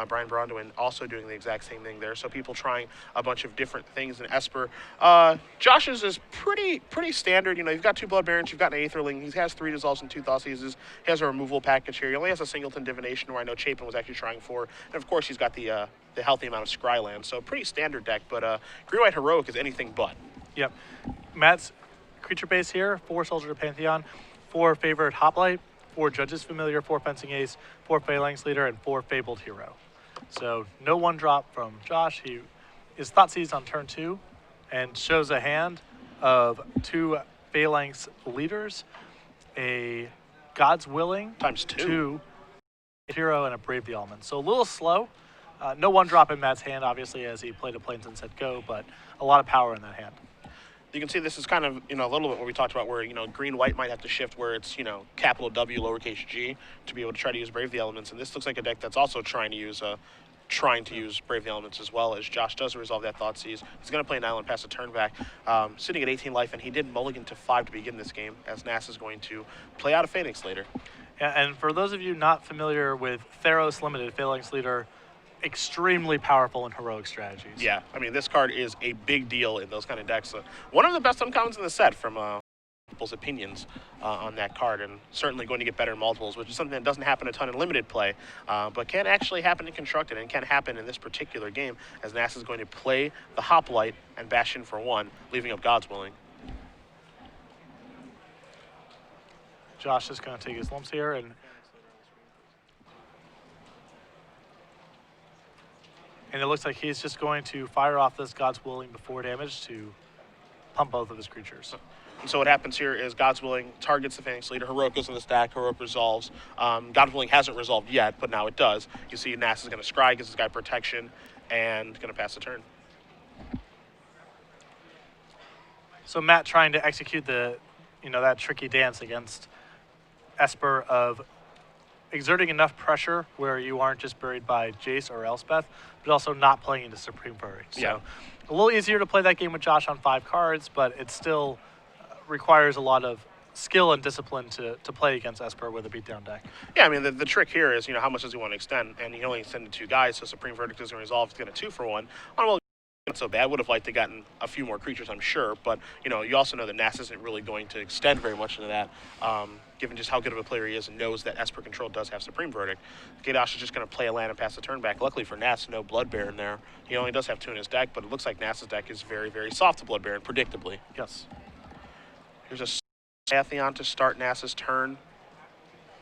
Brian Bronwyn also doing the exact same thing there. So people trying a bunch of different things in Esper. Josh's is pretty standard. You know, you've got 2 Blood Barons, you've got an Aetherling. He has 3 Dissolves and 2 Thoughtseizes. He has a removal package here. He only has a Singleton Divination, where I know Chapin was actually trying for. And of course, he's got the healthy amount of Scryland. So pretty standard deck, but Green-White Heroic is anything but. Yep. Matt's creature base here: 4 Soldier to Pantheon, 4 Favored Hoplite, 4 Judge's Familiar, 4 Fencing Ace, 4 Phalanx Leader, and 4 Fabled Hero. So no 1-drop from Josh. He is Thoughtseize on turn 2 and shows a hand of 2 Phalanx Leaders, a God's Willing times 2 Hero, and a Brave the Elements. So a little slow. No 1-drop in Matt's hand, obviously, as he played a Plains and said go, but a lot of power in that hand. You can see this is kind of, you know, a little bit what we talked about, where, you know, Green-White might have to shift where it's, you know, capital W, lowercase g, to be able to try to use Brave the Elements. And this looks like a deck that's also trying to use Brave the Elements as well, as Josh does resolve that Thoughtseize. He's going to play an island past a turn back, sitting at 18 life, and he did mulligan to 5 to begin this game, as Nass is going to play out a Phalanx Leader. Yeah, and for those of you not familiar with Theros Limited, Phalanx Leader, extremely powerful in heroic strategies. Yeah, I mean, this card is a big deal in those kind of decks. One of the best uncommons in the set from people's opinions on that card, and certainly going to get better in multiples, which is something that doesn't happen a ton in limited play, but can actually happen in Constructed, and can happen in this particular game, as Nass is going to play the Hoplite and Bastion for 1, leaving up God's Willing. Josh is going to take his lumps here, and it looks like he's just going to fire off this God's Willing before damage to pump both of his creatures. And so what happens here is God's Willing targets the Phalanx Leader, Heroic goes in the stack, Heroic resolves. God's Willing hasn't resolved yet, but now it does. You see Nass is going to scry, gives this guy protection, and going to pass the turn. So Matt trying to execute that tricky dance against Esper of exerting enough pressure where you aren't just buried by Jace or Elspeth, but also not playing into Supreme Verdict. Yeah. So a little easier to play that game with Josh on 5 cards, but it still requires a lot of skill and discipline to play against Esper with a beatdown deck. Yeah, I mean, the trick here is, you know, how much does he want to extend? And he only extended 2 guys, so Supreme Verdict isn't resolved. He's going to 2 for 1. Well, not so bad. Would have liked to gotten a few more creatures, I'm sure, but, you know, you also know that Nass isn't really going to extend very much into that, given just how good of a player he is and knows that Esper Control does have Supreme Verdict. Gaydosh is just going to play a land and pass the turn back. Luckily for Nass, no Blood Baron there. He only does have 2 in his deck, but it looks like Nass's deck is very, very soft to Blood Baron, predictably. Yes. Here's a Pantheon to start Nass's turn.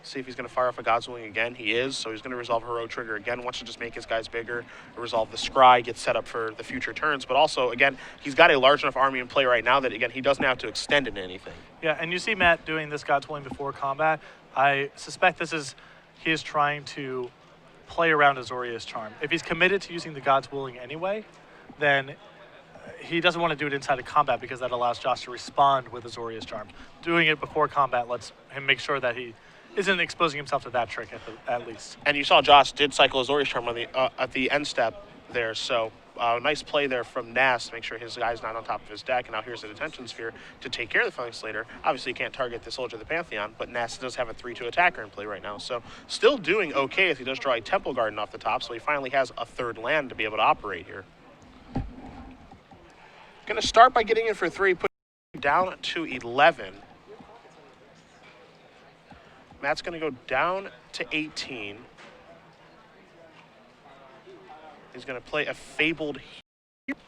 See if he's going to fire off a God's Willing again. He is, so he's going to resolve Heroic Trigger again. Wants to just make his guys bigger, resolve the Scry, get set up for the future turns. But also, again, he's got a large enough army in play right now that, again, he doesn't have to extend into anything. Yeah, and you see Matt doing this God's Willing before combat. I suspect he is trying to play around Azorius Charm. If he's committed to using the God's Willing anyway, then he doesn't want to do it inside of combat because that allows Josh to respond with Azorius Charm. Doing it before combat lets him make sure that he isn't exposing himself to that trick at least. And you saw Josh did cycle Azorius Charm on the at the end step there, so nice play there from Nass to make sure his guy's not on top of his deck. And now here's the Detention Sphere to take care of the Phalanx Leader. Obviously, you can't target the Soldier of the Pantheon, but Nass does have a 3/2 attacker in play right now, so still doing okay if he does draw a Temple Garden off the top, so he finally has a 3rd land to be able to operate here. Going to start by getting in for 3, put down to 11. Matt's going to go down to 18. He's going to play a Fabled Hero,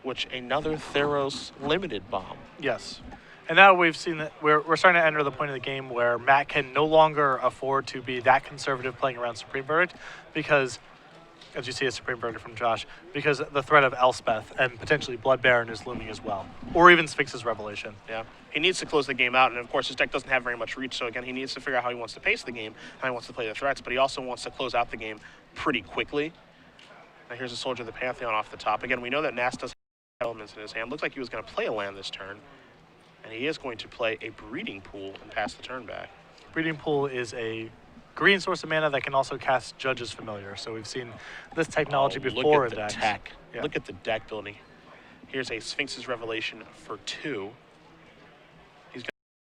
which another Theros Limited bomb. Yes. And now we've seen that we're starting to enter the point of the game where Matt can no longer afford to be that conservative playing around Supreme Verdict because, as you see a Supreme Verdict from Josh, because the threat of Elspeth and potentially Blood Baron is looming as well. Or even Sphinx's Revelation. Yeah. He needs to close the game out, and of course his deck doesn't have very much reach, so again, he needs to figure out how he wants to pace the game, how he wants to play the threats, but he also wants to close out the game pretty quickly. Now here's a Soldier of the Pantheon off the top. Again, we know that Nass does have elements in his hand. Looks like he was going to play a land this turn, and he is going to play a Breeding Pool and pass the turn back. Breeding Pool is a green source of mana that can also cast Judge's Familiar, so we've seen this technology before in decks. Look at the tech. Yeah. Look at the deck building. Here's a Sphinx's Revelation for 2.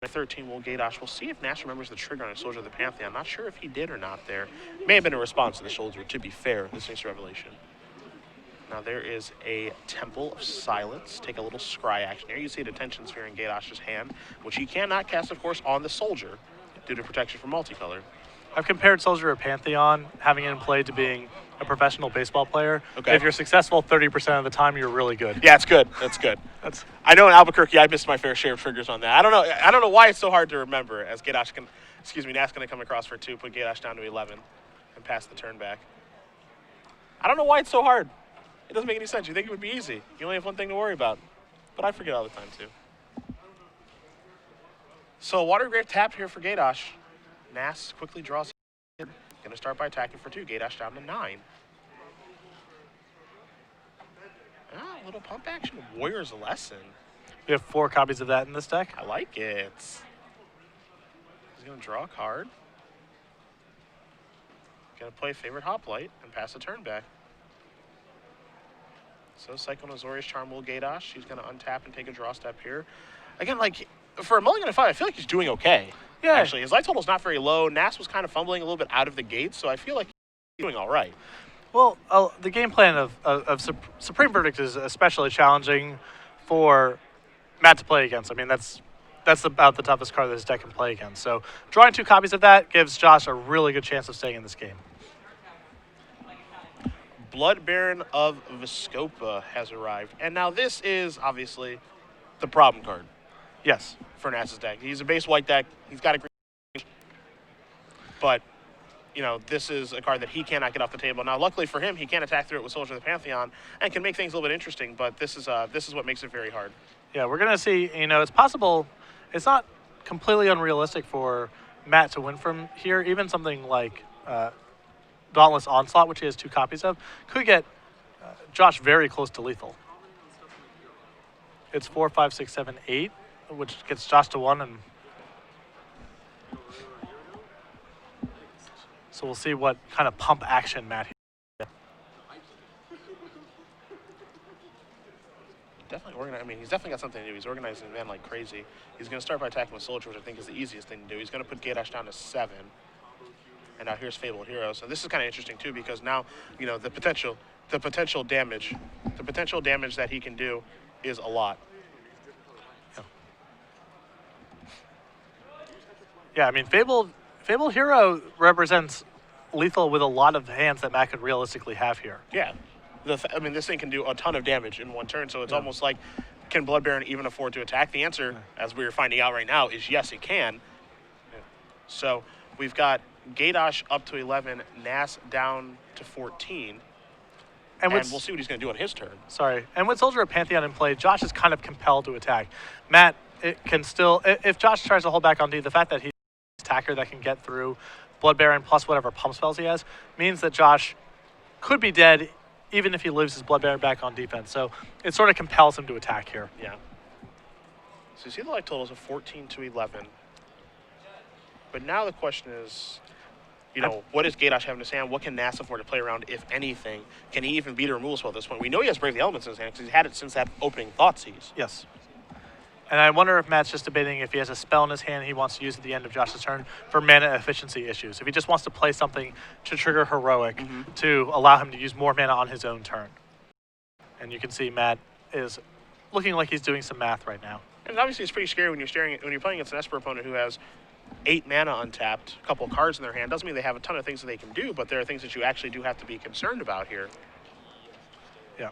13 will Gaydosh. We'll see if Nass remembers the trigger on a Soldier of the Pantheon. Not sure if he did or not there. May have been a response to the Soldier, to be fair, this next revelation. Now there is a Temple of Silence. Take a little scry action here. You see a Detention Sphere in Gaydosh's hand, which he cannot cast, of course, on the Soldier due to protection from multicolor. I've compared Soldier of Pantheon, having it in play, to being a professional baseball player. Okay. If you're successful 30% of the time, you're really good. Yeah, it's good. That's good. I know in Albuquerque, I missed my fair share of triggers on that. I don't know why it's so hard to remember. As Nass going to come across for 2, put Gaydosh down to 11, and pass the turn back. I don't know why it's so hard. It doesn't make any sense. You think it would be easy. You only have one thing to worry about. But I forget all the time, too. So Watergrave tapped here for Gaydosh. Nass quickly draws. Going to start by attacking for 2. Gaydosh down to 9. A little pump action. Warrior's Lesson. We have 4 copies of that in this deck. I like it. He's going to draw a card. Going to play Favorite Hoplite and pass the turn back. So Psychonazorius Charm will Gaydosh. He's going to untap and take a draw step here. Again, like, for a mulligan of 5, I feel like he's doing okay. Yeah. Actually, his life total's not very low. Nass was kind of fumbling a little bit out of the gate, so I feel like he's doing all right. Well, the game plan of Supreme Verdict is especially challenging for Matt to play against. I mean, that's about the toughest card that his deck can play against. So drawing 2 copies of that gives Josh a really good chance of staying in this game. Blood Baron of Viscopa has arrived. And now this is, obviously, the problem card. Yes. For Nass's deck. He's a base white deck. He's got a green. But, you know, this is a card that he cannot get off the table. Now, luckily for him, he can attack through it with Soldier of the Pantheon and can make things a little bit interesting, but this is what makes it very hard. Yeah, we're going to see, you know, it's possible. It's not completely unrealistic for Matt to win from here. Even something like Dauntless Onslaught, which he has 2 copies of, could get Josh very close to lethal. It's 4, 5, 6, 7, 8, which gets Josh to 1, and so we'll see what kind of pump action Matt. Definitely organized. I mean, he's definitely got something to do. He's organizing the man like crazy. He's going to start by attacking with Soldier, which I think is the easiest thing to do. He's going to put Gaydosh down to 7. And now here's Fabled Hero. So this is kind of interesting too, because now, you know, the potential damage that he can do is a lot. Yeah, I mean, Fabled Hero represents lethal with a lot of hands that Matt could realistically have here. Yeah. I mean, this thing can do a ton of damage in one turn, so it's almost like, can Blood Baron even afford to attack? The answer, as we're finding out right now, is yes, it can. Yeah. So we've got Gaydosh up to 11, Nass down to 14. And we'll see what he's going to do on his turn. Sorry. And with Soldier of Pantheon in play, Josh is kind of compelled to attack. Matt, it can still, if Josh tries to hold back on D, the fact that he's an attacker that can get through Blood Baron plus whatever pump spells he has means that Josh could be dead even if he leaves his Blood Baron back on defense. So it sort of compels him to attack here. Yeah. So you see the life totals of 14 to 11. But now the question is, you know, what is Gaydosh having in his hand? What can Nass afford to play around, if anything? Can he even beat a removal spell at this point? We know he has Brave the Elements in his hand because he's had it since that opening Thoughtseize. Yes. And I wonder if Matt's just debating if he has a spell in his hand he wants to use at the end of Josh's turn for mana efficiency issues. If he just wants to play something to trigger Heroic to allow him to use more mana on his own turn. And you can see Matt is looking like he's doing some math right now. And obviously it's pretty scary when you're playing against an Esper opponent who has 8 mana untapped, a couple of cards in their hand. Doesn't mean they have a ton of things that they can do, but there are things that you actually do have to be concerned about here. Yeah.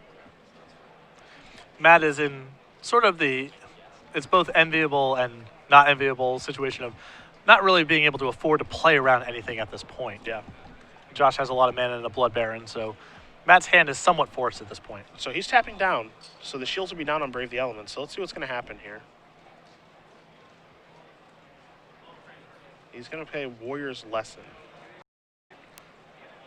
Matt is in sort of it's both enviable and not enviable situation of not really being able to afford to play around anything at this point. Yeah. Josh has a lot of mana and a Blood Baron, so Matt's hand is somewhat forced at this point. So he's tapping down, so the shields will be down on Brave the Elements. So let's see what's going to happen here. He's going to play Warrior's Lesson.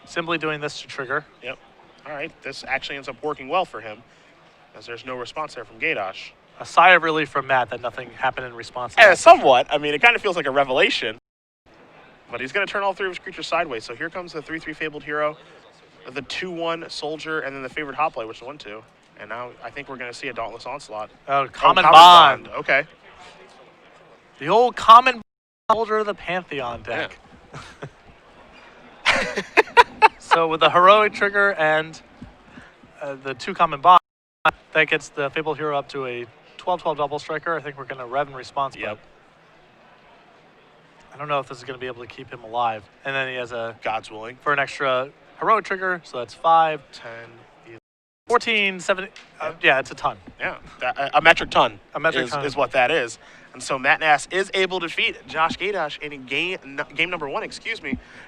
Simply doing this to trigger. Yep. All right, this actually ends up working well for him, as there's no response there from Gaydosh. A sigh of relief from Matt that nothing happened in response to Yeah, that. somewhat. I mean, it kind of feels like a revelation. But he's going to turn all 3 of his creatures sideways. So here comes the 3/3 Fabled Hero, the 2/1 Soldier, and then the favorite Hoplite, which is 1/2. And now I think we're going to see a Dauntless Onslaught. Common Bond. Okay. The old common soldier of the Pantheon deck. Yeah. So with the heroic trigger and the 2 common bonds, that gets the Fabled Hero up to a 12/12 double striker. I think we're going to rev in response. Yep. I don't know if this is going to be able to keep him alive. And then he has a God's willing. for an extra heroic trigger, so that's 5, 10, 14, 7. Yeah, it's a ton. Yeah, a metric ton. A metric ton is what that is. And so Matt Nass is able to defeat Josh Gaydosh in game number 1.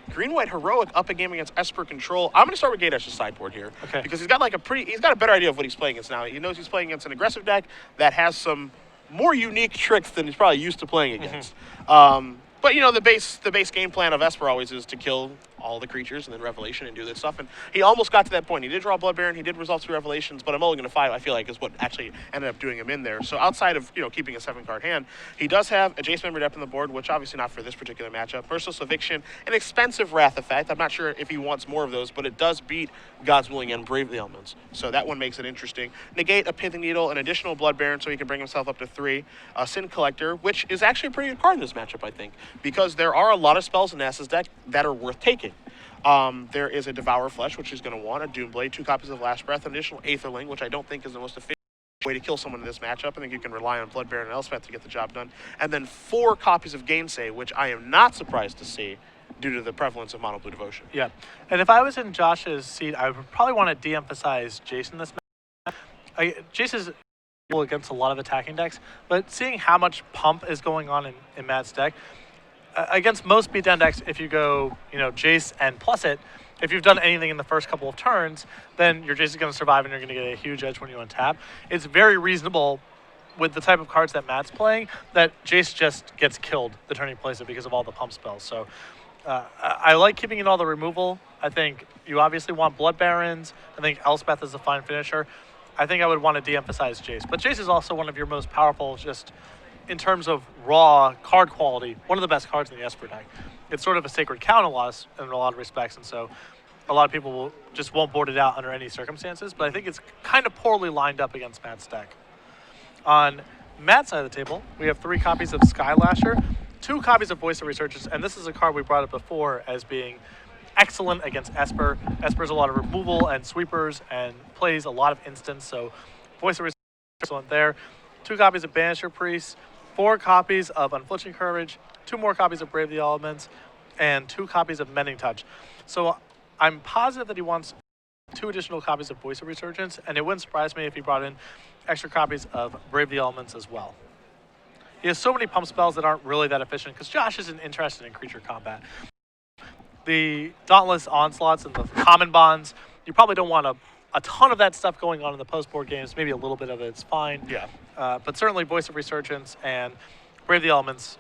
Green-white heroic up a game against Esper Control. I'm going to start with Gaydosh's sideboard here, okay, because he's got a better idea of what he's playing against now. He knows he's playing against an aggressive deck that has some more unique tricks than he's probably used to playing against. But the base game plan of Esper always is to kill all the creatures and then Revelation and do this stuff. And he almost got to that point. He did draw Blood Baron, he did resolve 2 Revelations, but a mulligan to 5, I feel like, is what actually ended up doing him in there. So outside of keeping a 7-card hand, he does have a Jace Member depth on the board, which obviously not for this particular matchup. Merciless Eviction, an expensive Wrath effect. I'm not sure if he wants more of those, but it does beat God's Willing and Brave the Elements. So that one makes it interesting. Negate a Pithing Needle, an additional Blood Baron, so he can bring himself up to 3. Sin Collector, which is actually a pretty good card in this matchup, I think, because there are a lot of spells in Nass's deck that are worth taking. There is a Devour Flesh, which is going to want a Doomblade, 2 copies of Last Breath, an additional Aetherling, which I don't think is the most efficient way to kill someone in this matchup. I think you can rely on Blood Baron and Elspeth to get the job done. And then 4 copies of Gainsay, which I am not surprised to see due to the prevalence of Mono Blue Devotion. Yeah, and if I was in Josh's seat, I would probably want to de-emphasize Jason this match. Jace is against a lot of attacking decks, but seeing how much pump is going on in Matt's deck, against most beatdown decks, if you go, Jace and plus it, if you've done anything in the first couple of turns, then your Jace is going to survive and you're going to get a huge edge when you untap. It's very reasonable with the type of cards that Matt's playing that Jace just gets killed the turn he plays it because of all the pump spells. So I like keeping in all the removal. I think you obviously want Blood Barons. I think Elspeth is a fine finisher. I think I would want to de-emphasize Jace. But Jace is also one of your most powerful, just in terms of raw card quality, one of the best cards in the Esper deck. It's sort of a sacred cow in a lot of respects, and so a lot of people won't board it out under any circumstances, but I think it's kind of poorly lined up against Matt's deck. On Matt's side of the table, we have 3 copies of Skylasher, 2 copies of Voice of Resurgence, and this is a card we brought up before as being excellent against Esper. Esper's a lot of removal and sweepers and plays a lot of instants, so Voice of Resurgence is excellent there. 2 copies of Banisher Priest, 4 copies of Unflinching Courage, 2 more copies of Brave the Elements, and 2 copies of Mending Touch. So I'm positive that he wants 2 additional copies of Voice of Resurgence, and it wouldn't surprise me if he brought in extra copies of Brave the Elements as well. He has so many pump spells that aren't really that efficient because Josh isn't interested in creature combat. The Dauntless Onslaughts and the Common Bonds, you probably don't want a ton of that stuff going on in the post-board games. Maybe a little bit of it's fine. Yeah. But certainly Voice of Resurgence and Brave the Elements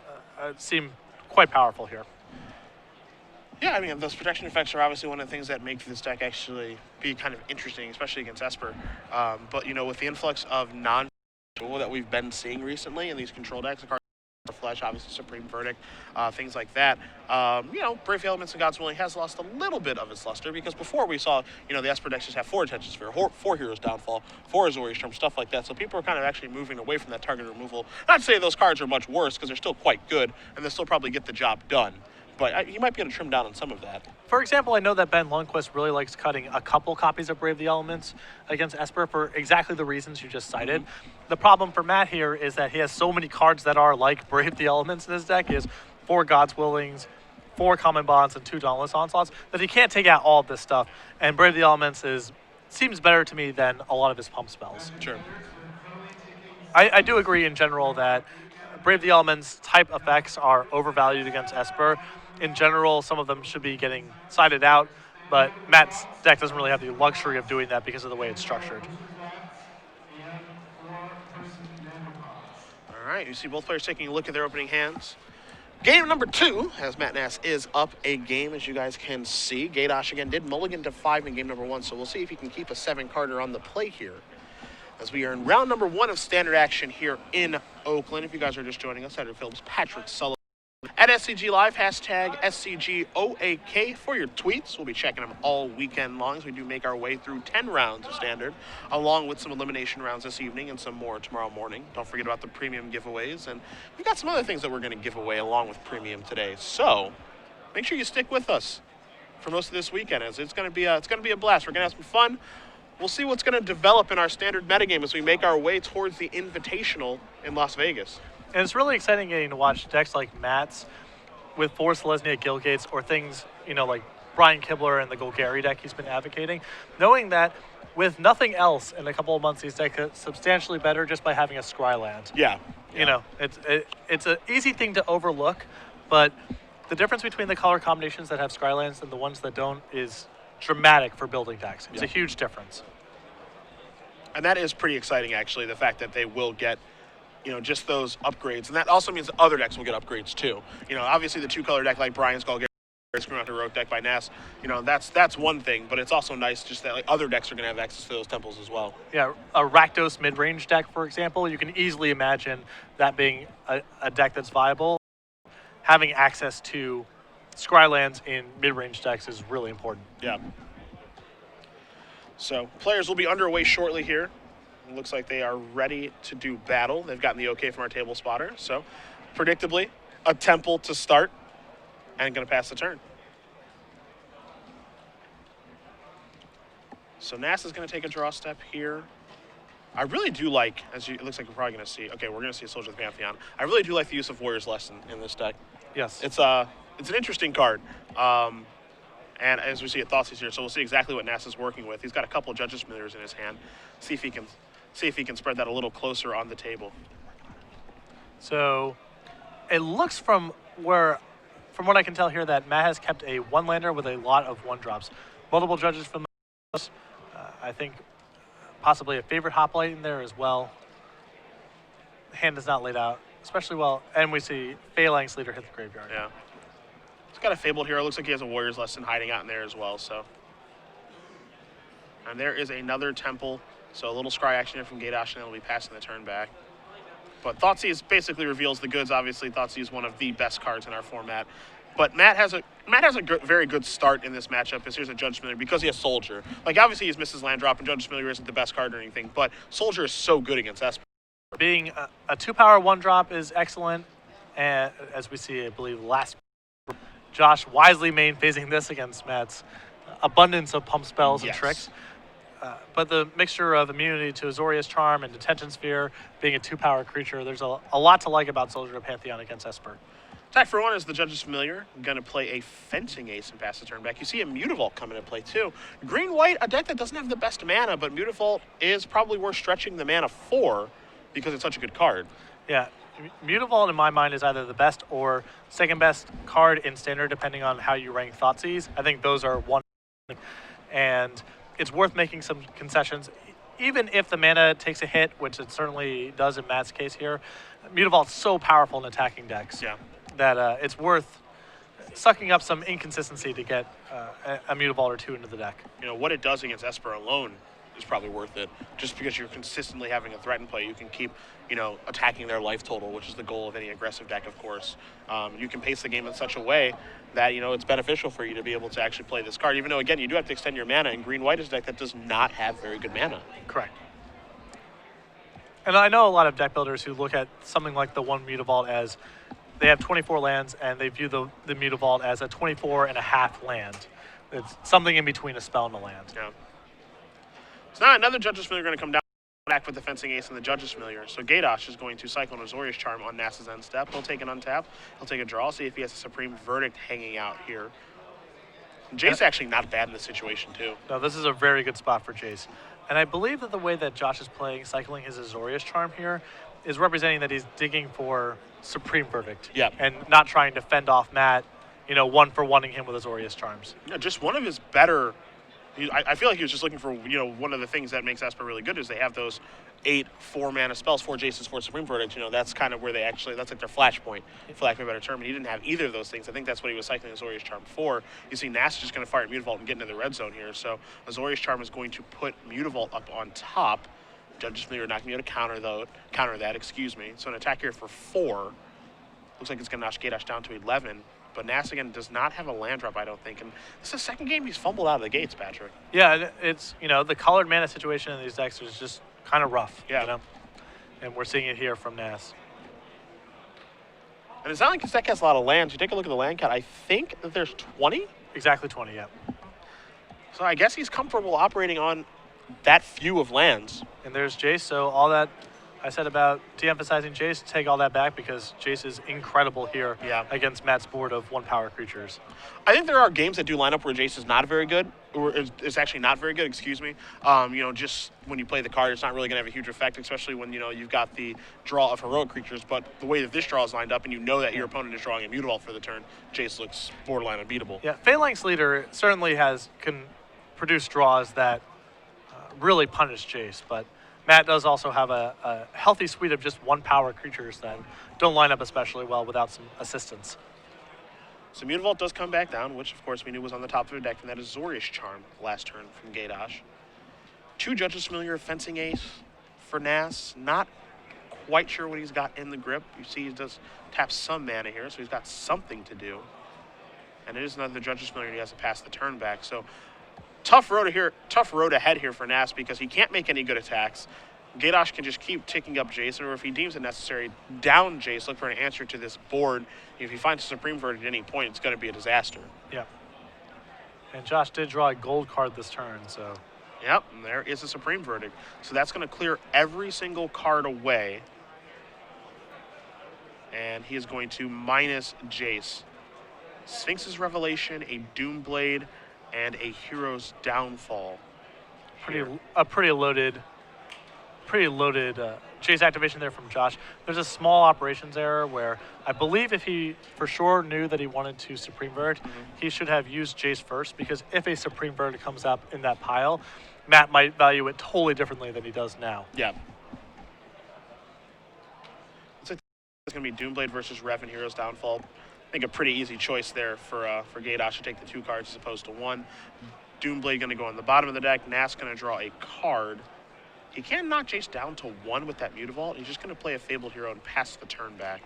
seem quite powerful here. Yeah, I mean, those protection effects are obviously one of the things that make this deck actually be kind of interesting, especially against Esper. But, with the influx of non-control that we've been seeing recently in these control decks, Flesh, obviously Supreme Verdict, things like that. Brave the Elements and God's Willing has lost a little bit of its luster because before we saw, the Esper decks just have 4 Attention Sphere, 4 Heroes Downfall, 4 Azorius Storm, stuff like that. So people are kind of actually moving away from that target removal. Not to say those cards are much worse because they're still quite good and they'll still probably get the job done. But you might be able to trim down on some of that. For example, I know that Ben Lundquist really likes cutting a couple copies of Brave the Elements against Esper for exactly the reasons you just cited. Mm-hmm. The problem for Matt here is that he has so many cards that are like Brave the Elements in his deck. He has 4 God's Willings, 4 Common Bonds, and 2 Dauntless Onslaughts that he can't take out all of this stuff. And Brave the Elements seems better to me than a lot of his pump spells. Sure. I do agree in general that Brave the Elements type effects are overvalued against Esper. In general, some of them should be getting sided out, but Matt's deck doesn't really have the luxury of doing that because of the way it's structured. All right, you see both players taking a look at their opening hands. Game number 2, as Matt Nass is up a game, as you guys can see. Gaydosh again did mulligan to 5 in game number 1, so we'll see if he can keep a 7-carder on the play here. As we are in round number 1 of standard action here in Oakland. If you guys are just joining us, Editor Phillips, Patrick Sullivan. At SCG Live, hashtag SCGOAK for your tweets. We'll be checking them all weekend long as we do make our way through 10 rounds of Standard, along with some elimination rounds this evening and some more tomorrow morning. Don't forget about the premium giveaways, and we've got some other things that we're going to give away along with premium today. So make sure you stick with us for most of this weekend, as it's going to be a blast. We're going to have some fun. We'll see what's going to develop in our Standard metagame as we make our way towards the Invitational in Las Vegas. And it's really exciting getting to watch decks like Matt's with 4 Selesnya Guildgates, or things, like Brian Kibler and the Golgari deck he's been advocating, knowing that with nothing else in a couple of months, these decks are substantially better just by having a Scryland. Yeah. It's an easy thing to overlook, but the difference between the color combinations that have Scrylands and the ones that don't is dramatic for building decks. It's a huge difference. And that is pretty exciting, actually, the fact that they will get just those upgrades. And that also means that other decks will get upgrades too. Obviously the 2-color deck like Brian's Golgari, screwing out the Heroic deck by Nass, that's one thing, but it's also nice just that other decks are going to have access to those temples as well. Yeah, a Rakdos mid-range deck, for example, you can easily imagine that being a deck that's viable. Having access to Scrylands in mid-range decks is really important. Yeah. So players will be underway shortly here. It looks like they are ready to do battle. They've gotten the okay from our table spotter. So, predictably, a temple to start and going to pass the turn. So Nass is going to take a draw step here. I really do like, it looks like we're probably going to see, okay, we're going to see a Soldier of the Pantheon. I really do like the use of Warrior's Lesson in this deck. Yes. It's an interesting card. And as we see at Thoughtseize here, so we'll see exactly what Nass is working with. He's got a couple of Judge's Familiars in his hand. See if he can spread that a little closer on the table. So it looks from what I can tell here, that Matt has kept a 1-lander with a lot of 1-drops. Multiple Judges from I think possibly a favorite Hoplite in there as well. The hand is not laid out especially well, and we see Phalanx Leader hit the graveyard. Yeah. He's got a Fabled Hero. Looks like he has a Warrior's Lesson hiding out in there as well. So, and there is another Temple. So a little scry action here from Gaydosh, and it'll be passing the turn back. But Thoughtseize basically reveals the goods. Obviously, Thoughtseize is one of the best cards in our format. But Matt has a very good start in this matchup. Because here's a Judge Familiar because he has Soldier. Like, obviously he's missed his land drop, and Judge Familiar isn't the best card or anything. But Soldier is so good against Esper. Being a 2-power 1-drop is excellent, and as we see, I believe last Josh wisely main phasing this against Matt's abundance of pump spells and tricks. But the mixture of immunity to Azorius Charm and Detention Sphere, being a 2-power creature, there's a lot to like about Soldier of Pantheon against Esper. Attack for 1 is the Judge's Familiar. Going to play a Fencing Ace and pass the turn back. You see a Mutavault come into play too. Green-white, a deck that doesn't have the best mana, but Mutavault is probably worth stretching the mana for because it's such a good card. Yeah, Mutavault in my mind is either the best or second best card in Standard, depending on how you rank Thoughtseize. I think those are one, and it's worth making some concessions. Even if the mana takes a hit, which it certainly does in Matt's case here, Mutavault's so powerful in attacking decks that it's worth sucking up some inconsistency to get a Mutavault or 2 into the deck. You know, what it does against Esper alone is probably worth it. Just because you're consistently having a threat in play, you can keep, attacking their life total, which is the goal of any aggressive deck, of course. You can pace the game in such a way that, it's beneficial for you to be able to actually play this card, even though, again, you do have to extend your mana, and Green-White is a deck that does not have very good mana. Correct. And I know a lot of deck builders who look at something like the 1 Mutavault as they have 24 lands, and they view the Mutavault as a 24.5 land. It's something in between a spell and a land. Yeah. So now another Judge's Familiar going to come down back with the Fencing Ace and the Judge's Familiar. So Gaydosh is going to cycle an Azorius Charm on Nass's end step. He'll take an untap. He'll take a draw. See if he has a Supreme Verdict hanging out here. Jace actually not bad in this situation, too. No, this is a very good spot for Jace. And I believe that the way that Josh is playing, cycling his Azorius Charm here, is representing that he's digging for Supreme Verdict. Yeah. And not trying to fend off Matt, one for wanting him with Azorius Charms. Yeah, just one of his better... I feel like he was just looking for, one of the things that makes Esper really good is they have those 8 4-mana spells, 4 Jaces, 4 Supreme Verdict. That's kind of where they actually, that's like their flashpoint, for lack of a better term. And he didn't have either of those things. I think that's what he was cycling Azorius Charm for. You see Nass just going to fire at Mutavault and get into the red zone here. So Azorius Charm is going to put Mutavault up on top. Judge's Familiar not going to be able to counter that, So an attack here for 4. Looks like it's going to knock Gaydosh down to 11. But Nass, again, does not have a land drop, I don't think. And this is the second game he's fumbled out of the gates, Patrick. Yeah, it's, the colored mana situation in these decks is just kind of rough. Yeah. And we're seeing it here from Nass. And it's not like his deck has a lot of lands. You take a look at the land count, I think that there's 20? Exactly 20, yeah. So I guess he's comfortable operating on that few of lands. And there's Jace, so all that I said about de-emphasizing Jace, take all that back because Jace is incredible here against Matt's board of 1-power creatures. I think there are games that do line up where Jace is not very good, or is actually not very good, excuse me. Just when you play the card, it's not really going to have a huge effect, especially when, you've got the draw of heroic creatures. But the way that this draw is lined up and you know that your opponent is drawing a Mutavault for the turn, Jace looks borderline unbeatable. Yeah, Phalanx Leader certainly can produce draws that really punish Jace, but Matt does also have a healthy suite of just 1-power creatures that don't line up especially well without some assistance. So Mutavault does come back down, which of course we knew was on the top of the deck, and that is Zorish Charm last turn from Gaydosh. 2 Judges Familiar, Fencing Ace for Nass. Not quite sure what he's got in the grip. You see he does tap some mana here, so he's got something to do. And it is another Judges Familiar, and he has to pass the turn back. So tough road ahead here for Nass because he can't make any good attacks. Gaydosh can just keep ticking up Jace, or if he deems it necessary, down Jace, look for an answer to this board. If he finds a Supreme Verdict at any point, it's going to be a disaster. Yeah. And Josh did draw a gold card this turn, so. Yep, and there is a Supreme Verdict. So that's going to clear every single card away. And he is going to minus Jace. Sphinx's Revelation, a Doomblade, and a Hero's Downfall. Pretty loaded Jace activation there from Josh. There's a small operations error where I believe if he for sure knew that he wanted to Supreme Verdict, he should have used Jace first, because if a Supreme Verdict comes up in that pile, Matt might value it totally differently than he does now. Yeah. It's going to be Doomblade versus Rev and Hero's Downfall. I think a pretty easy choice there for Gaydosh to take the 2 cards as opposed to 1. Doomblade going to go on the bottom of the deck. Nass going to draw a card. He can knock Jace down to 1 with that Mutavault. He's just going to play a Fabled Hero and pass the turn back.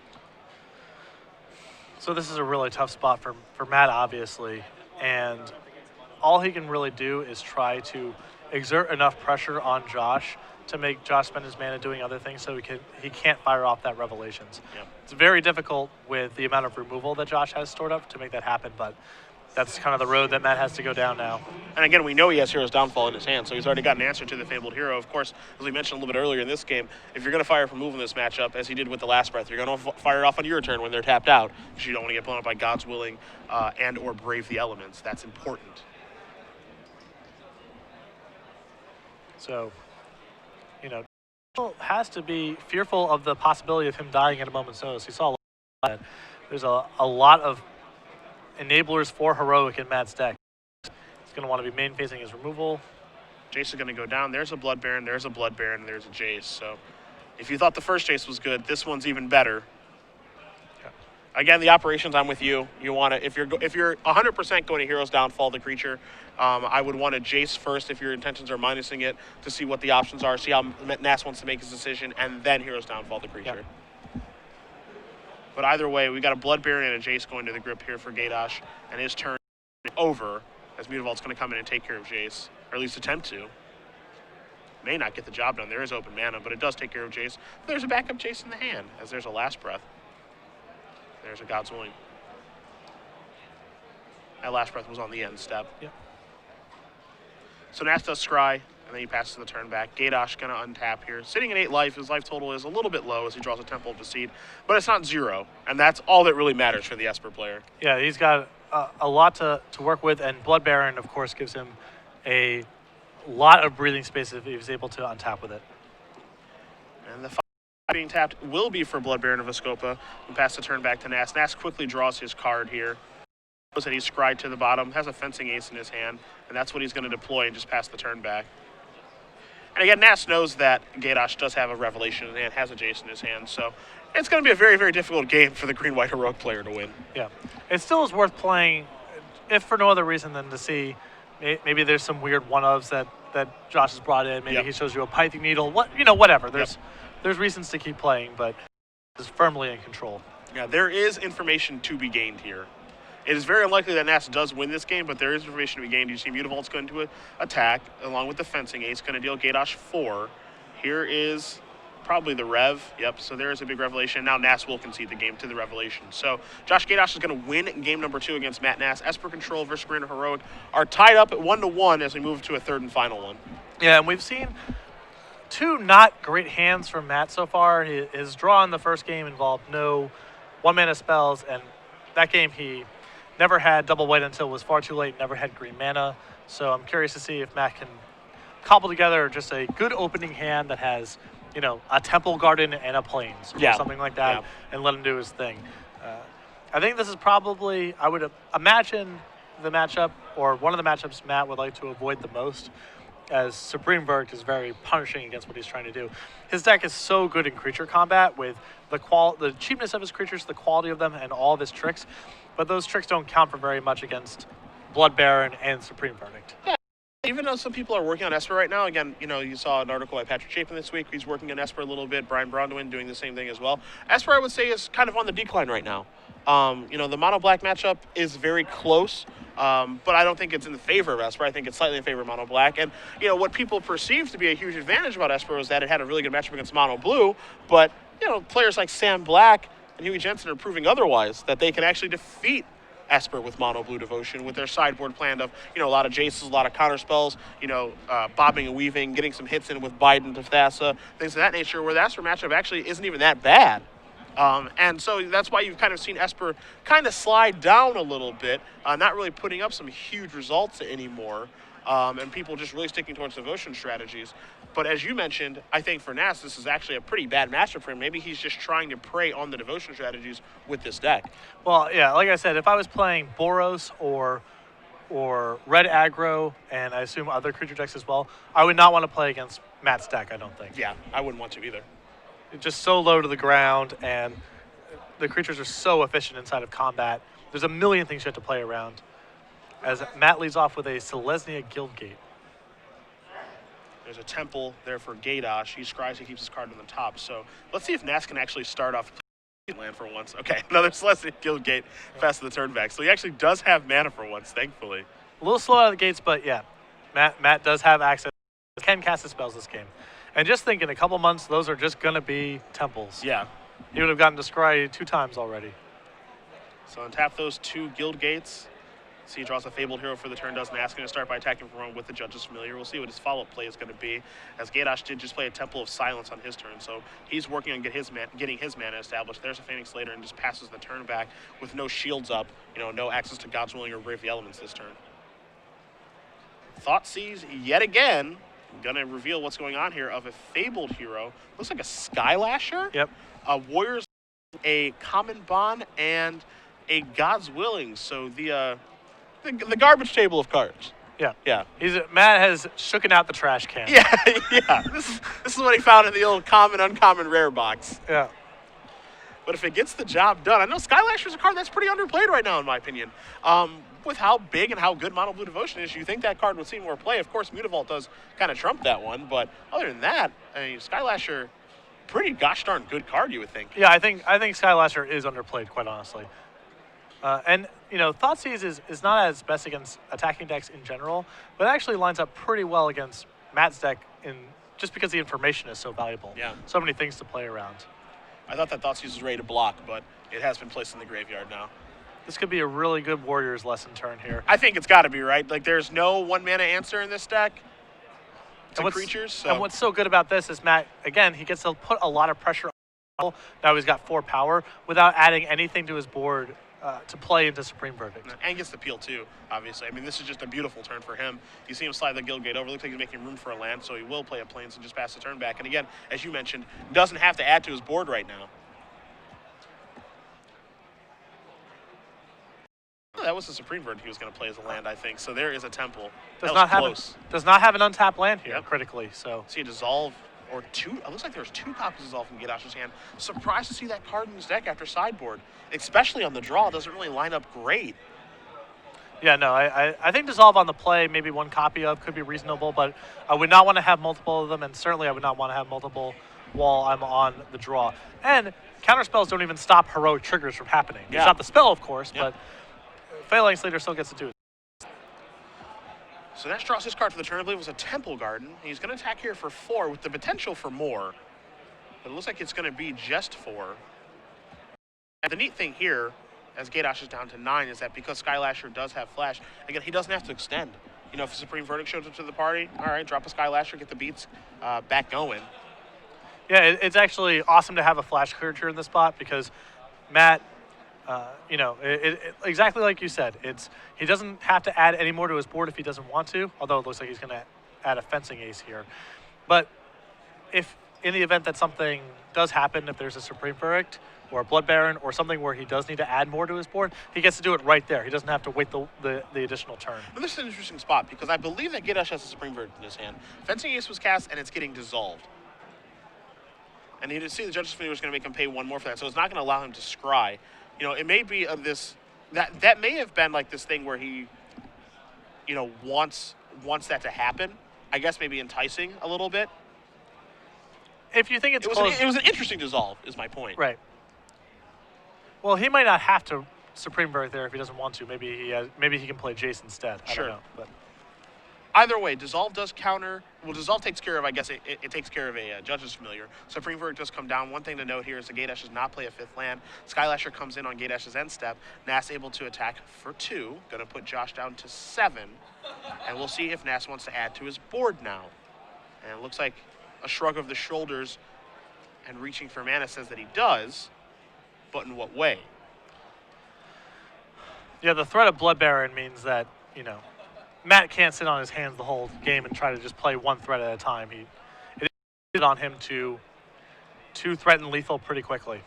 So this is a really tough spot for Matt, obviously. And all he can really do is try to exert enough pressure on Josh to make Josh spend his mana doing other things so he can't fire off that Revelations. Yep. It's very difficult with the amount of removal that Josh has stored up to make that happen, but that's kind of the road that Matt has to go down now. And again, we know he has Hero's Downfall in his hand, so he's already got an answer to the Fabled Hero. Of course, as we mentioned a little bit earlier in this game, if you're going to fire for move in this matchup, as he did with the last breath, you're going to fire it off on your turn when they're tapped out, because you don't want to get blown up by God's Willing and or Brave the Elements. That's important. So, has to be fearful of the possibility of him dying at a moment's notice. He saw a lot of that. There's a lot of enablers for heroic in Matt's deck. He's going to want to be main facing his removal. Jace is going to go down. There's a Blood Baron, there's a Blood Baron, and there's a Jace. So if you thought the first Jace was good, this one's even better. Yeah. Again, the operations, I'm with you. You want to, if you're 100% going to Hero's Downfall the creature, I would want a Jace first if your intentions are minusing it to see what the options are, see how Nass wants to make his decision, and then Hero's Downfall the creature. Yeah. But either way, we got a Blood Baron and a Jace going to the grip here for Gaydosh, and his turn is over as Mutavault's going to come in and take care of Jace, or at least attempt to. May not get the job done. There is open mana, but it does take care of Jace. There's a backup Jace in the hand, as there's a Last Breath. There's a God's Willing. That Last Breath was on the end step. Yep. So Nass does Scry, and then he passes the turn back. Gaydosh going to untap here. Sitting at 8 life, his life total is a little bit low as he draws a Temple of Deceit, but it's not 0, and that's all that really matters for the Esper player. Yeah, he's got a lot to work with, and Blood Baron, of course, gives him a lot of breathing space if he was able to untap with it. And the being tapped will be for Blood Baron of Escopa, and pass the turn back to Nass. Nass quickly draws his card here. Knows that he's scryed to the bottom, has a Fencing Ace in his hand, and that's what he's going to deploy and just pass the turn back. And again, Nass knows that Gaydosh does have a Revelation in his hand, has a Jace in his hand, so it's going to be a very, very difficult game for the green-white heroic player to win. Yeah, it still is worth playing, if for no other reason than to see maybe there's some weird one-ofs that Josh has brought in. Maybe he shows you a Pithing Needle, whatever. There's reasons to keep playing, but is firmly in control. Yeah, there is information to be gained here. It is very unlikely that Nass does win this game, but there is information to be gained. You see Mutavolt's going to attack, along with the Fencing Ace, going to deal Gaydosh 4. Here is probably the Rev. Yep, so there is a big revelation. Now Nass will concede the game to the Revelation. So Josh Gaydosh is going to win game number 2 against Matt Nass. Esper Control versus Grand Heroic are tied up at 1-1 as we move to a third and final one. Yeah, and we've seen 2 not great hands from Matt so far. His draw in the first game involved no one-mana spells, and that game he never had double white until it was far too late, never had green mana. So I'm curious to see if Matt can cobble together just a good opening hand that has, you know, a Temple Garden and a Plains or something like that, and let him do his thing. I think this is probably, I would imagine, the matchup, or one of the matchups Matt would like to avoid the most, as Supreme Verdict is very punishing against what he's trying to do. His deck is so good in creature combat with the cheapness of his creatures, the quality of them, and all of his tricks, but those tricks don't count for very much against Blood Baron and Supreme Verdict. Yeah. Even though some people are working on Esper right now, again, you know, you saw an article by Patrick Chapin this week. He's working on Esper a little bit. Brian Bronwyn doing the same thing as well. Esper, I would say, is kind of on the decline right now. You know, the mono-black matchup is very close, but I don't think it's in the favor of Esper. I think it's slightly in favor of mono-black. And, you know, what people perceive to be a huge advantage about Esper was that it had a really good matchup against mono-blue, but, you know, players like Sam Black and Huey Jensen are proving otherwise, that they can actually defeat Esper with mono blue devotion with their sideboard planned of, you know, a lot of Jaces, a lot of counter spells, you know, bobbing and weaving, getting some hits in with Biden to Thassa, things of that nature, where the Esper matchup actually isn't even that bad. And so that's why you've kind of seen Esper kind of slide down a little bit, not really putting up some huge results anymore, and people just really sticking towards devotion strategies. But as you mentioned, I think for Nass, this is actually a pretty bad matchup for him. Maybe he's just trying to prey on the devotion strategies with this deck. Well, yeah, like I said, if I was playing Boros or Red Aggro, and I assume other creature decks as well, I would not want to play against Matt's deck, I don't think. Yeah, I wouldn't want to either. It's just so low to the ground, and the creatures are so efficient inside of combat. There's a million things you have to play around. As Matt leads off with a Selesnya Guildgate. There's a Temple there for Gaydosh. He scries, he keeps his card on the top. So let's see if Nass can actually start off land for once. Okay, another Selesnya Guildgate fast to the turn back. So he actually does have mana for once, thankfully. A little slow out of the gates, but yeah, Matt does have access. Can cast his spells this game. And just think, in a couple months, those are just going to be temples. Yeah. He would have gotten to scry 2 times already. So untap those 2 Guild Gates. See, he draws a Fabled Hero for the turn. Nass going to start by attacking from one with the Judge's Familiar. We'll see what his follow-up play is going to be, as Gaydosh did just play a Temple of Silence on his turn. So he's working on getting his mana established. There's a Phoenix later and just passes the turn back with no shields up, you know, no access to God's Willing or Brave the Elements this turn. Thoughtseize yet again. I'm going to reveal what's going on here of a Fabled Hero. Looks like a Skylasher. Yep. Warriors, a Common Bond, and a God's Willing. So the garbage table of cards. Yeah. Yeah. Matt has shooken out the trash can. Yeah, yeah. This is what he found in the old common, uncommon, rare box. Yeah. But if it gets the job done, I know Skylasher's a card that's pretty underplayed right now, in my opinion. With how big and how good Mono Blue Devotion is, you think that card would see more play. Of course, Mutavault does kind of trump that one, but other than that, I mean, Skylasher, pretty gosh darn good card, you would think. Yeah, I think Skylasher is underplayed, quite honestly. And, you know, Thoughtseize is not as best against attacking decks in general, but it actually lines up pretty well against Matt's deck just because the information is so valuable. Yeah. So many things to play around. I thought that Thoughtseize was ready to block, but it has been placed in the graveyard now. This could be a really good Warriors lesson turn here. I think it's got to be, right? Like, there's no 1-mana answer in this deck to creatures. So. And what's so good about this is Matt, again, he gets to put a lot of pressure on. Now he's got 4 power without adding anything to his board to play into Supreme Verdict. And gets the peel, too, obviously. I mean, this is just a beautiful turn for him. You see him slide the Guild Gate over. Looks like he's making room for a land, so he will play a Plains and just pass the turn back. And again, as you mentioned, doesn't have to add to his board right now. That was the Supreme Verdict he was going to play as a land, I think. So there is a Temple. Does not have an untapped land here, critically. So see a Dissolve or 2. It looks like there's 2 copies of Dissolve in Gaydosh's hand. Surprised to see that card in his deck after sideboard, especially on the draw. It doesn't really line up great. Yeah, no, I think Dissolve on the play, maybe 1 copy of, could be reasonable, but I would not want to have multiple of them, and certainly I would not want to have multiple while I'm on the draw. And counter spells don't even stop heroic triggers from happening. They Yeah. stop the spell, of course, Yeah. but Phalanx Leader still gets to do it. So Nash draws his card for the turn. I believe it was a Temple Garden. He's going to attack here for 4 with the potential for more. But it looks like it's going to be just 4. And the neat thing here, as Gaydosh is down to 9, is that because Skylasher does have Flash, again, he doesn't have to extend. You know, if the Supreme Verdict shows up to the party, all right, drop a Skylasher, get the beats back going. Yeah, it's actually awesome to have a Flash creature in this spot because Matt, you know, exactly like you said, he doesn't have to add any more to his board if he doesn't want to, although it looks like he's going to add a Fencing Ace here. But if in the event that something does happen, if there's a Supreme Verdict or a Blood Baron or something where he does need to add more to his board, he gets to do it right there. He doesn't have to wait the additional turn. Well, this is an interesting spot because I believe that Gaydosh has a Supreme Verdict in his hand. Fencing Ace was cast and it's getting dissolved. And you can see the Judge's Familiar is going to make him pay 1 more for that, so it's not going to allow him to scry. You know, it may be of this that may have been like this thing where he, you know, wants that to happen. I guess maybe enticing a little bit. If you think it's It was an interesting dissolve, is my point. Right. Well, he might not have to Supreme Verdict there if he doesn't want to. Maybe he can play Jace instead. I Sure. don't know. But Either way, Dissolve does counter. Well, Dissolve takes care of, I guess, it takes care of a Judge's Familiar. Supreme Verdict does come down. One thing to note here is the Gaydosh does not play a 5th land. Skylasher comes in on Gaydosh's end step. Nass able to attack for 2. Going to put Josh down to 7. And we'll see if Nass wants to add to his board now. And it looks like a shrug of the shoulders and reaching for mana says that he does. But in what way? yeah, the threat of Blood Baron means that, you know, Matt can't sit on his hands the whole game and try to just play one threat at a time. It is on him to threaten lethal pretty quickly.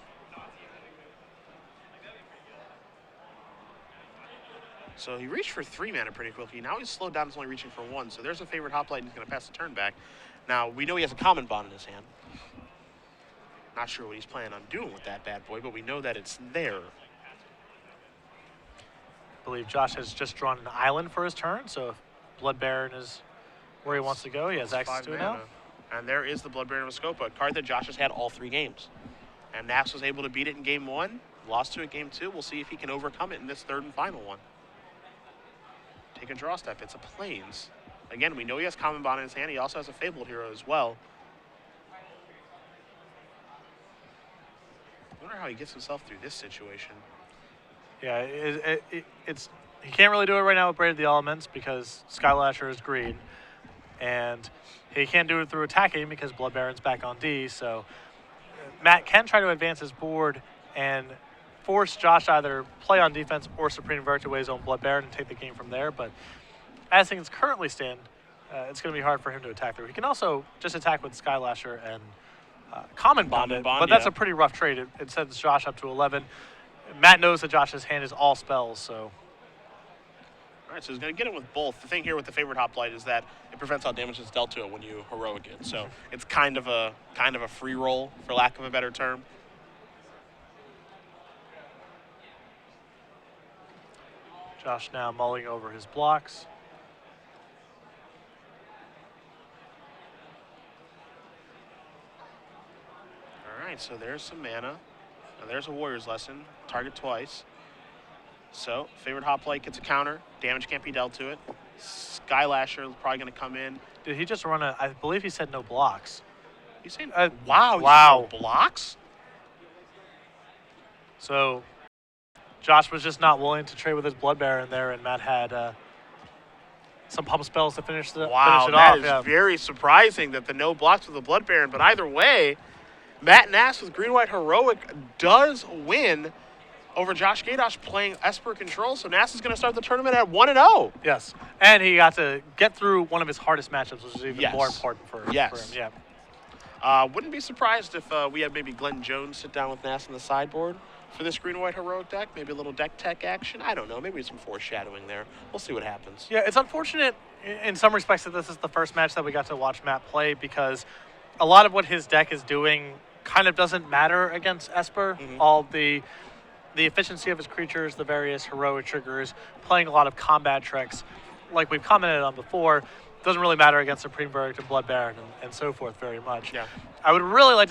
So he reached for 3 mana pretty quickly. Now he's slowed down. He's only reaching for 1. So there's a favorite hoplite. He's going to pass the turn back. Now, we know he has a common bond in his hand. Not sure what he's planning on doing with that bad boy, but we know that it's there. I believe Josh has just drawn an island for his turn, so if Blood Baron is where he wants to go, he has access 5 to it mana. now. And there is the Blood Baron of Muskoka, a card that Josh has had all 3 games. And Nass was able to beat it in game 1, lost to it game 2. We'll see if he can overcome it in this 3rd and final one. Take a draw step. It's a Plains. Again, we know he has Common Bond in his hand. He also has a Fabled Hero as well. I wonder how he gets himself through this situation. Yeah, he can't really do it right now with Braid of the Elements because Skylasher is green, and he can't do it through attacking because Blood Baron's back on D. So Matt can try to advance his board and force Josh to either play on defense or Supreme Verdict away his own Blood Baron and take the game from there. But as things currently stand, it's going to be hard for him to attack through. He can also just attack with Skylasher and Common Bond it, but that's a pretty rough trade. It sends Josh up to 11. Matt knows that Josh's hand is all spells, so. All right, so he's going to get it with both. The thing here with the favorite hoplite is that it prevents all damage that's dealt to it when you heroic it. So it's kind of a free roll, for lack of a better term. Josh now mulling over his blocks. All right, so there's some mana. Now there's a Warrior's Lesson. Target twice. So favorite hoplite gets a counter. Damage can't be dealt to it. Skylasher is probably going to come in. Did he just run I believe he said no blocks. He's saying, wow. wow. Blocks? So Josh was just not willing to trade with his Blood Baron there, and Matt had some pump spells to finish it wow, off. that is very surprising that the no blocks with the Blood Baron. But either way, Matt Nass with Green-White Heroic does win over Josh Gaydosh playing Esper Control. So Nass is going to start the tournament at 1-0. Yes, and he got to get through one of his hardest matchups, which is even more important for him. Yeah. Wouldn't be surprised if we had maybe Glenn Jones sit down with Nass on the sideboard for this Green-White Heroic deck. Maybe a little deck tech action. I don't know. Maybe some foreshadowing there. We'll see what happens. Yeah, it's unfortunate in some respects that this is the first match that we got to watch Matt play because a lot of what his deck is doing kind of doesn't matter against Esper. All the efficiency of his creatures, the various heroic triggers, playing a lot of combat tricks, like we've commented on before, doesn't really matter against Supreme Verdict and Blood Baron and so forth very much. Yeah. I would really like to